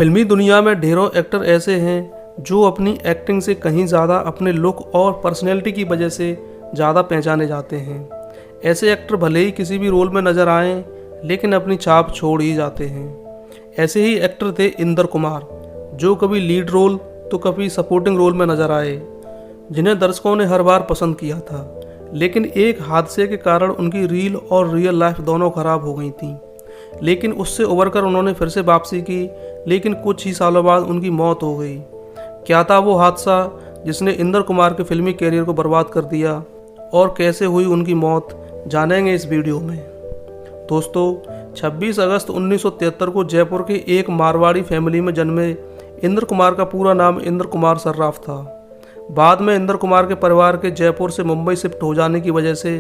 फिल्मी दुनिया में ढेरों एक्टर ऐसे हैं जो अपनी एक्टिंग से कहीं ज़्यादा अपने लुक और पर्सनैलिटी की वजह से ज़्यादा पहचाने जाते हैं। ऐसे एक्टर भले ही किसी भी रोल में नज़र आएं, लेकिन अपनी छाप छोड़ ही जाते हैं। ऐसे ही एक्टर थे इंदर कुमार, जो कभी लीड रोल तो कभी सपोर्टिंग रोल में नज़र आए, जिन्हें दर्शकों ने हर बार पसंद किया था। लेकिन एक हादसे के कारण उनकी रील और रियल लाइफ दोनों खराब हो गई थी। लेकिन उससे उबरकर उन्होंने फिर से वापसी की, लेकिन कुछ ही सालों बाद उनकी मौत हो गई। क्या था वो हादसा जिसने इंदर कुमार के फिल्मी कैरियर को बर्बाद कर दिया, और कैसे हुई उनकी मौत, जानेंगे इस वीडियो में। दोस्तों, 26 अगस्त 1973 को जयपुर के एक मारवाड़ी फैमिली में जन्मे इंदर कुमार का पूरा नाम इंदर कुमार सर्राफ था। बाद में इंदर कुमार के परिवार के जयपुर से मुंबई शिफ्ट हो जाने की वजह से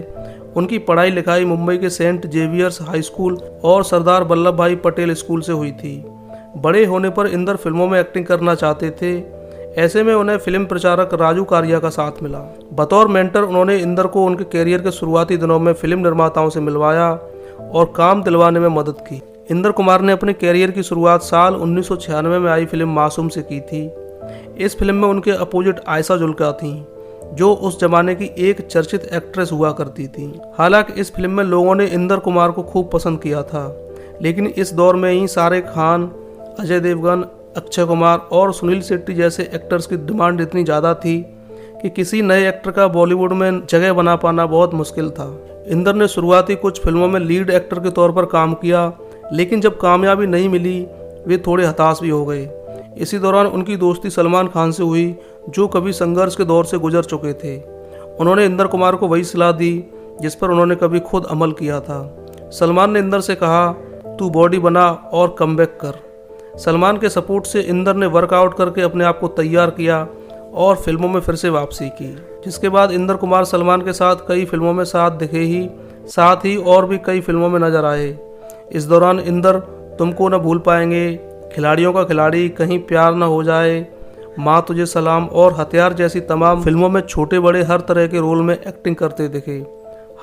उनकी पढ़ाई लिखाई मुंबई के सेंट जेवियर्स हाई स्कूल और सरदार वल्लभ भाई पटेल स्कूल से हुई थी। बड़े होने पर इंदर फिल्मों में एक्टिंग करना चाहते थे। ऐसे में उन्हें फिल्म प्रचारक राजू कारिया का साथ मिला। बतौर मेंटर उन्होंने इंदर को उनके कैरियर के शुरुआती दिनों में फिल्म निर्माताओं से मिलवाया और काम दिलवाने में मदद की। इंदर कुमार ने अपने कैरियर की शुरुआत साल 1996 में आई फिल्म मासूम से की थी। इस फिल्म में उनके अपोजिट आयशा जुल्का थीं, जो उस जमाने की एक चर्चित एक्ट्रेस हुआ करती थी। हालांकि इस फिल्म में लोगों ने इंदर कुमार को खूब पसंद किया था, लेकिन इस दौर में ही शाहरुख खान, अजय देवगन, अक्षय कुमार और सुनील शेट्टी जैसे एक्टर्स की डिमांड इतनी ज़्यादा थी कि किसी नए एक्टर का बॉलीवुड में जगह बना पाना बहुत मुश्किल था। इंदर ने शुरुआती कुछ फिल्मों में लीड एक्टर के तौर पर काम किया, लेकिन जब कामयाबी नहीं मिली वे थोड़े हताश भी हो गए। इसी दौरान उनकी दोस्ती सलमान खान से हुई, जो कभी संघर्ष के दौर से गुजर चुके थे। उन्होंने इंदर कुमार को वही सलाह दी जिस पर उन्होंने कभी खुद अमल किया था। सलमान ने इंदर से कहा, तू बॉडी बना और कमबैक कर। सलमान के सपोर्ट से इंदर ने वर्कआउट करके अपने आप को तैयार किया और फिल्मों में फिर से वापसी की, जिसके बाद इंदर कुमार सलमान के साथ कई फिल्मों में साथ ही और भी कई फिल्मों में नजर आए। इस दौरान इंदर तुमको न भूल पाएंगे, खिलाड़ियों का खिलाड़ी, कहीं प्यार न हो जाए, माँ तुझे सलाम और हथियार जैसी तमाम फिल्मों में छोटे बड़े हर तरह के रोल में एक्टिंग करते दिखे।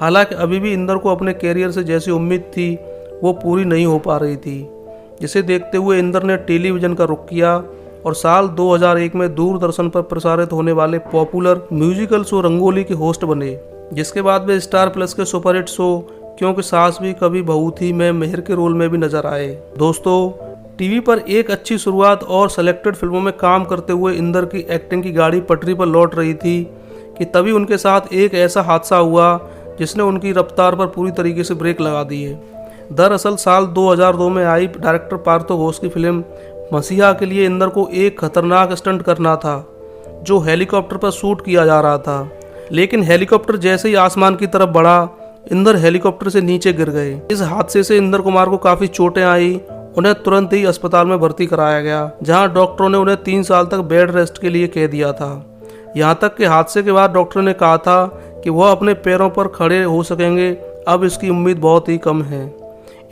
हालांकि अभी भी इंदर को अपने कैरियर से जैसी उम्मीद थी वो पूरी नहीं हो पा रही थी, जिसे देखते हुए इंदर ने टेलीविज़न का रुख किया और साल 2001 में दूरदर्शन पर प्रसारित होने वाले पॉपुलर म्यूजिकल शो रंगोली के होस्ट बने, जिसके बाद वे स्टार प्लस के सुपरहिट शो क्योंकि सास भी कभी बहू थी में मेहर के रोल में भी नजर आए। दोस्तों, टीवी पर एक अच्छी शुरुआत और सेलेक्टेड फिल्मों में काम करते हुए इंदर की एक्टिंग की गाड़ी पटरी पर लौट रही थी कि तभी उनके साथ एक ऐसा हादसा हुआ जिसने उनकी रफ्तार पर पूरी तरीके से ब्रेक लगा दिए। दरअसल साल 2002 में आई डायरेक्टर पार्थो घोष की फिल्म मसीहा के लिए इंदर को एक खतरनाक स्टंट करना था, जो हेलीकॉप्टर पर शूट किया जा रहा था। लेकिन हेलीकॉप्टर जैसे ही आसमान की तरफ बढ़ा, इंदर हेलीकॉप्टर से नीचे गिर गए। इस हादसे से इंदर कुमार को काफ़ी चोटें आई। उन्हें तुरंत ही अस्पताल में भर्ती कराया गया, जहां डॉक्टरों ने उन्हें 3 साल तक बेड रेस्ट के लिए कह दिया था। यहां तक कि हादसे के बाद डॉक्टर ने कहा था कि वह अपने पैरों पर खड़े हो सकेंगे, अब इसकी उम्मीद बहुत ही कम है।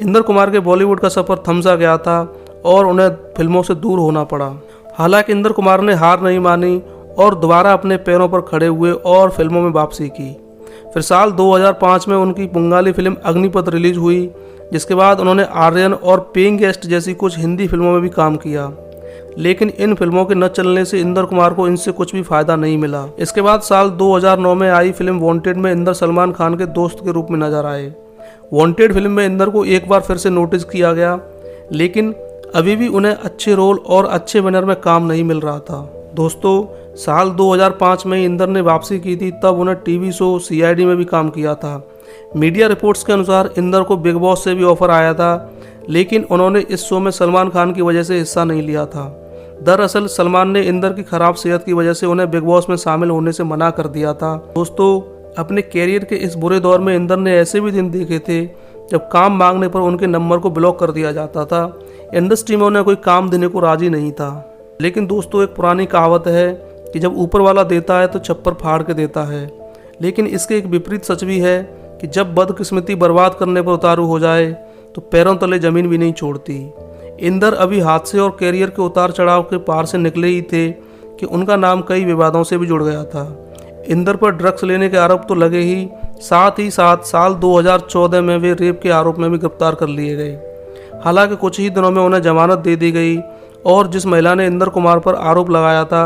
इंदर कुमार के बॉलीवुड का सफ़र थम सा गया था और उन्हें फिल्मों से दूर होना पड़ा। हालांकि इंदर कुमार ने हार नहीं मानी और दोबारा अपने पैरों पर खड़े हुए और फिल्मों में वापसी की। फिर साल 2005 में उनकी बंगाली फिल्म अग्निपथ रिलीज हुई, जिसके बाद उन्होंने आर्यन और पेइंग गेस्ट जैसी कुछ हिंदी फिल्मों में भी काम किया। लेकिन इन फिल्मों के न चलने से इंदर कुमार को इनसे कुछ भी फायदा नहीं मिला। इसके बाद साल 2009 में आई फिल्म वांटेड में इंदर सलमान खान के दोस्त के रूप में नजर आए। वांटेड फिल्म में इंदर को एक बार फिर से नोटिस किया गया, लेकिन अभी भी उन्हें अच्छे रोल और अच्छे बैनर में काम नहीं मिल रहा था। दोस्तों, साल 2005 में इंदर ने वापसी की थी, तब उन्हें टीवी शो CID में भी काम किया था। मीडिया रिपोर्ट्स के अनुसार इंदर को बिग बॉस से भी ऑफर आया था, लेकिन उन्होंने इस शो में सलमान खान की वजह से हिस्सा नहीं लिया था। दरअसल सलमान ने इंदर की खराब सेहत की वजह से उन्हें बिग बॉस में शामिल होने से मना कर दिया था। दोस्तों, अपने कैरियर के इस बुरे दौर में इंदर ने ऐसे भी दिन देखे थे जब काम मांगने पर उनके नंबर को ब्लॉक कर दिया जाता था। इंडस्ट्री में उन्हें कोई काम देने को राजी नहीं था। लेकिन दोस्तों, एक पुरानी कहावत है कि जब ऊपर वाला देता है तो छप्पर फाड़ के देता है। लेकिन इसके एक विपरीत सच भी है कि जब बदकिस्मती बर्बाद करने पर उतारू हो जाए तो पैरों तले जमीन भी नहीं छोड़ती। इंदर अभी हादसे और कैरियर के उतार चढ़ाव के पार से निकले ही थे कि उनका नाम कई विवादों से भी जुड़ गया था। इंदर पर ड्रग्स लेने के आरोप तो लगे ही साथ साल 2014 में वे रेप के आरोप में भी गिरफ्तार कर लिए गए। हालांकि कुछ ही दिनों में उन्हें जमानत दे दी गई और जिस महिला ने इंदर कुमार पर आरोप लगाया था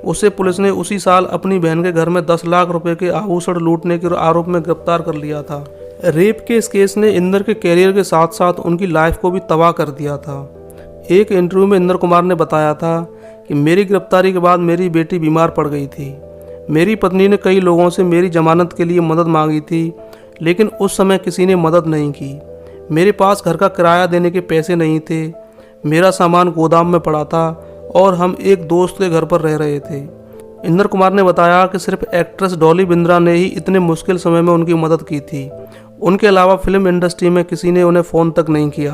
उसे पुलिस ने उसी साल अपनी बहन के घर में 10 लाख रुपए के आभूषण लूटने के आरोप में गिरफ्तार कर लिया था। रेप के इस केस ने इंदर के कैरियर के साथ साथ उनकी लाइफ को भी तबाह कर दिया था। एक इंटरव्यू में इंदर कुमार ने बताया था कि मेरी गिरफ्तारी के बाद मेरी बेटी बीमार पड़ गई थी। मेरी पत्नी ने कई लोगों से मेरी जमानत के लिए मदद मांगी थी, लेकिन उस समय किसी ने मदद नहीं की। मेरे पास घर का किराया देने के पैसे नहीं थे। मेरा सामान गोदाम में पड़ा था और हम एक दोस्त के घर पर रह रहे थे। इंदर कुमार ने बताया कि सिर्फ एक्ट्रेस डॉली बिंद्रा ने ही इतने मुश्किल समय में उनकी मदद की थी। उनके अलावा फिल्म इंडस्ट्री में किसी ने उन्हें फ़ोन तक नहीं किया।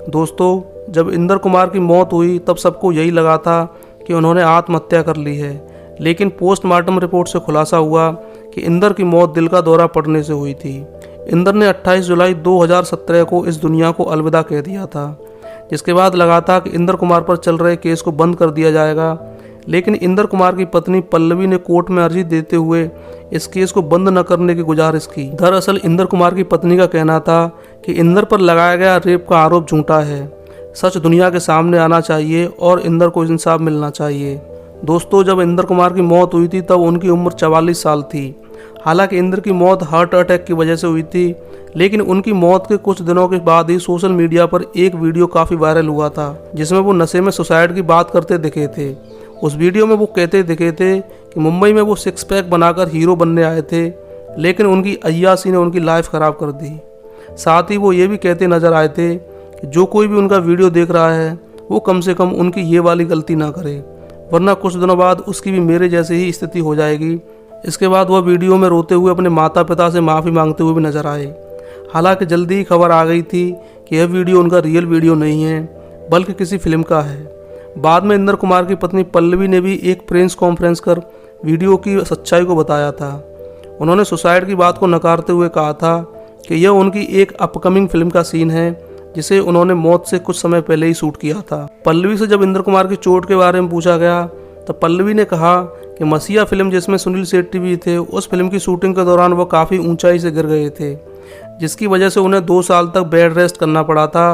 दोस्तों, जब इंदर कुमार की मौत हुई तब सबको यही लगा था कि उन्होंने आत्महत्या कर ली है, लेकिन पोस्टमार्टम रिपोर्ट से खुलासा हुआ कि इंदर की मौत दिल का दौरा पड़ने से हुई थी। इंदर ने 28 जुलाई 2017 को इस दुनिया को अलविदा कह दिया था, जिसके बाद लगा था कि इंदर कुमार पर चल रहे केस को बंद कर दिया जाएगा, लेकिन इंदर कुमार की पत्नी पल्लवी ने कोर्ट में अर्जी देते हुए इस केस को बंद न करने की गुजारिश की। दरअसल इंदर कुमार की पत्नी का कहना था कि इंदर पर लगाया गया रेप का आरोप झूठा है। सच दुनिया के सामने आना चाहिए और इंदर को इंसाफ मिलना चाहिए। दोस्तों, जब इंदर कुमार की मौत हुई थी तब उनकी उम्र 44 साल थी। हालांकि इंदर की मौत हार्ट अटैक की वजह से हुई थी, लेकिन उनकी मौत के कुछ दिनों के बाद ही सोशल मीडिया पर एक वीडियो काफ़ी वायरल हुआ था, जिसमें वो नशे में सुसाइड की बात करते दिखे थे। उस वीडियो में वो कहते दिखे थे कि मुंबई में वो 6 पैक बनाकर हीरो बनने आए थे, लेकिन उनकी अय्याशी ने उनकी लाइफ ख़राब कर दी। साथ ही वो ये भी कहते नजर आए थे कि जो कोई भी उनका वीडियो देख रहा है वो कम से कम उनकी ये वाली गलती ना करे, वरना कुछ दिनों बाद उसकी भी मेरे जैसी ही स्थिति हो जाएगी। इसके बाद वह वीडियो में रोते हुए अपने माता पिता से माफ़ी मांगते हुए भी नजर आए। हालांकि जल्दी ही खबर आ गई थी कि यह वीडियो उनका रियल वीडियो नहीं है, बल्कि किसी फिल्म का है। बाद में इंदर कुमार की पत्नी पल्लवी ने भी एक प्रेस कॉन्फ्रेंस कर वीडियो की सच्चाई को बताया था। उन्होंने सुसाइड की बात को नकारते हुए कहा था कि यह उनकी एक अपकमिंग फिल्म का सीन है, जिसे उन्होंने मौत से कुछ समय पहले ही शूट किया था। पल्लवी से जब इंदर कुमार की चोट के बारे में पूछा गया तो पल्लवी ने कहा कि मसीहा फिल्म जिसमें सुनील शेट्टी भी थे, उस फिल्म की शूटिंग के दौरान वो काफ़ी ऊंचाई से गिर गए थे, जिसकी वजह से उन्हें 2 साल तक बेड रेस्ट करना पड़ा था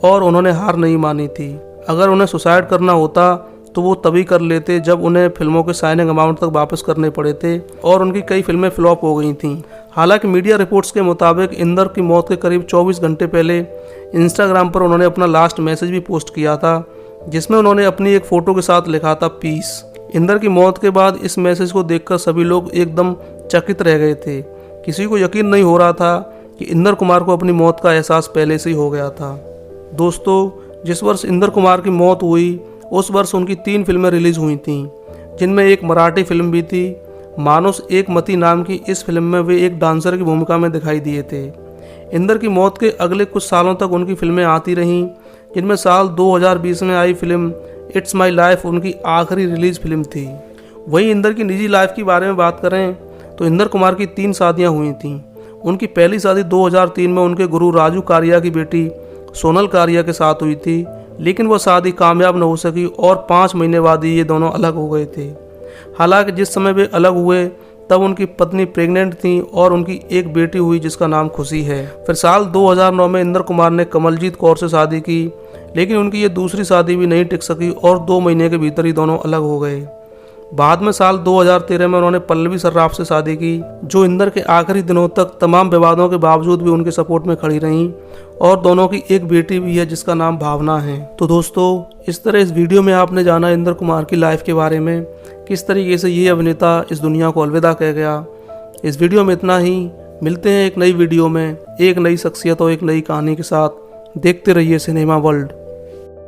और उन्होंने हार नहीं मानी थी। अगर उन्हें सुसाइड करना होता तो वो तभी कर लेते जब उन्हें फिल्मों के साइनिंग अमाउंट तक वापस करने पड़े थे और उनकी कई फिल्में फ्लॉप हो गई थीं। हालांकि मीडिया रिपोर्ट्स के मुताबिक इंदर की मौत के करीब 24 घंटे पहले इंस्टाग्राम पर उन्होंने अपना लास्ट मैसेज भी पोस्ट किया था, जिसमें उन्होंने अपनी एक फ़ोटो के साथ लिखा था पीस। इंदर की मौत के बाद इस मैसेज को देखकर सभी लोग एकदम चकित रह गए थे। किसी को यकीन नहीं हो रहा था कि इंदर कुमार को अपनी मौत का एहसास पहले से ही हो गया था। दोस्तों, जिस वर्ष इंदर कुमार की मौत हुई उस वर्ष उनकी 3 फिल्में रिलीज हुई थीं, जिनमें एक मराठी फिल्म भी थी। मानुस एक मती नाम की इस फिल्म में वे एक डांसर की भूमिका में दिखाई दिए थे। इंदर की मौत के अगले कुछ सालों तक उनकी फिल्में आती रहीं, जिनमें साल 2020 में आई फिल्म इट्स माई लाइफ उनकी आखिरी रिलीज फिल्म थी। वहीं इंदर की निजी लाइफ के बारे में बात करें तो इंदर कुमार की 3 शादियां हुई थीं। उनकी पहली शादी 2003 में उनके गुरु राजू कारिया की बेटी सोनल कारिया के साथ हुई थी, लेकिन वह शादी कामयाब न हो सकी और 5 महीने बाद ही ये दोनों अलग हो गए थे। हालांकि जिस समय वे अलग हुए तब उनकी पत्नी प्रेग्नेंट थी और उनकी एक बेटी हुई जिसका नाम खुशी है। फिर साल 2009 में इंदर कुमार ने कमलजीत कौर से शादी की, लेकिन उनकी ये दूसरी शादी भी नहीं टिक सकी और 2 महीने के भीतर ही दोनों अलग हो गए। बाद में साल 2013 में उन्होंने पल्लवी सर्राफ से शादी की, जो इंदर के आखिरी दिनों तक तमाम विवादों के बावजूद भी उनके सपोर्ट में खड़ी रहीं और दोनों की एक बेटी भी है जिसका नाम भावना है। तो दोस्तों, इस तरह इस वीडियो में आपने जाना इंदर कुमार की लाइफ के बारे में, किस तरीके से ये अभिनेता इस दुनिया को अलविदा कह गया। इस वीडियो में इतना ही। मिलते हैं एक नई वीडियो में एक नई शख्सियत और एक नई कहानी के साथ। देखते रहिए सिनेमा वर्ल्ड।